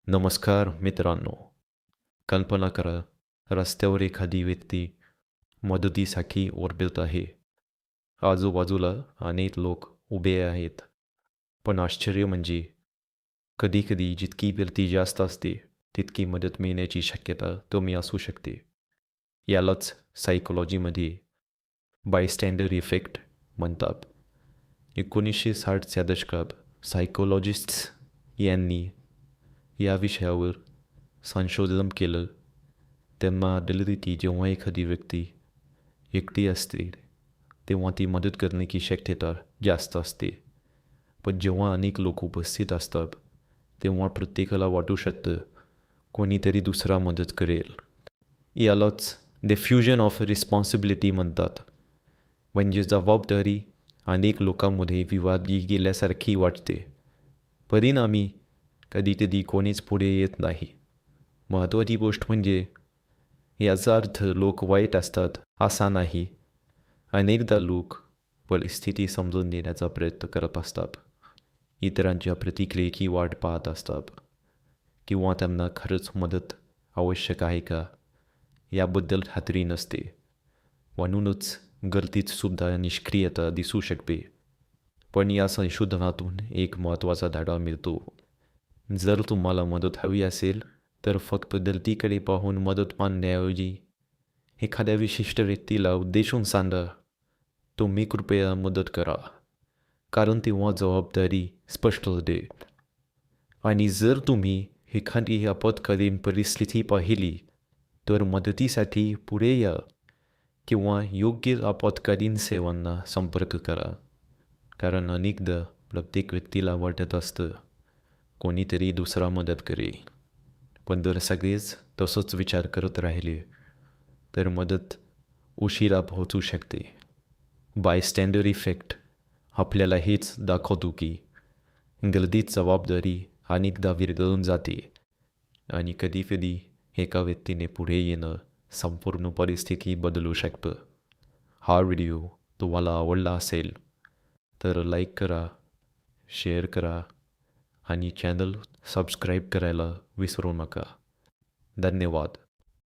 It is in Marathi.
नमस्कार मित्रांनो. कल्पना करा, रस्त्यावर एखादी व्यक्ती मदतीसाठी ओरडत आहे. आजूबाजूला अनेक लोक उभे आहेत. पण आश्चर्य म्हणजे कधीकधी जितकी गर्दी जास्त असते, तितकी मदत मिळण्याची शक्यता कमी असू शकते. यालाच सायकोलॉजीमध्ये बायस्टँडर इफेक्ट म्हणतात. 1960च्या दशकात सायकोलॉजिस्ट्स यांनी या विषयावर संशोधन केलं. त्यांना आढळलं की जेव्हा एखादी व्यक्ती एकटी असते, तेव्हा ती मदत करण्याची शक्यता जास्त असते. पण जेव्हा अनेक लोक उपस्थित असतात, तेव्हा प्रत्येकाला वाटू शकतं कोणीतरी दुसरा मदत करेल. यालाच डिफ्युजन ऑफ रिस्पॉन्सिबिलिटी म्हणतात. म्हणजे जबाबदारी अनेक लोकांमध्ये विवादी गेल्यासारखी वाटते. परिणामी कधीकधी कोणीच पुढे येत नाही. महत्त्वाची गोष्ट म्हणजे याचा अर्थ लोक वाईट असतात असा नाही. अनेकदा लोक परिस्थिती समजून घेण्याचा प्रयत्न करत असतात, इतरांच्या प्रतिक्रियेची वाट पाहत असतात, किंवा त्यांना खरंच मदत आवश्यक आहे का याबद्दल खात्री नसते. म्हणूनच गर्दीतसुद्धा निष्क्रियता दिसू शकते. पण या संशोधनातून एक महत्त्वाचा धडा मिळतो. जर तुम्हाला मदत हवी असेल तर फक्त गर्दीकडे पाहून मदत मागण्याऐवजी एखाद्या विशिष्ट व्यक्तीला उद्देशून सांगा, तुम्ही कृपया मदत करा. कारण तेव्हा जबाबदारी स्पष्ट होते. आणि जर तुम्ही एखादी आपत्कालीन परिस्थिती पाहिली तर मदतीसाठी पुढे या किंवा योग्य आपत्कालीन सेवांना संपर्क करा. कारण अनेकदा प्रत्येक व्यक्तीला वाटत असतं कोणीतरी दुसरा मदत करेल. पण जर सगळेच तसंच विचार करत राहिले तर मदत उशिरा पोहोचू शकते. बायस्टँडर इफेक्ट आपल्याला हेच दाखवतो की गर्दीत जबाबदारी अनेकदा विरघळून जाते आणि कधीकधी एका व्यक्तीने पुढे येणं संपूर्ण परिस्थिती बदलू शकतं. हा व्हिडिओ तुम्हाला आवडला असेल तर लाईक करा, शेअर करा आणि चॅनल सबस्क्राईब करायला विसरू नका. धन्यवाद.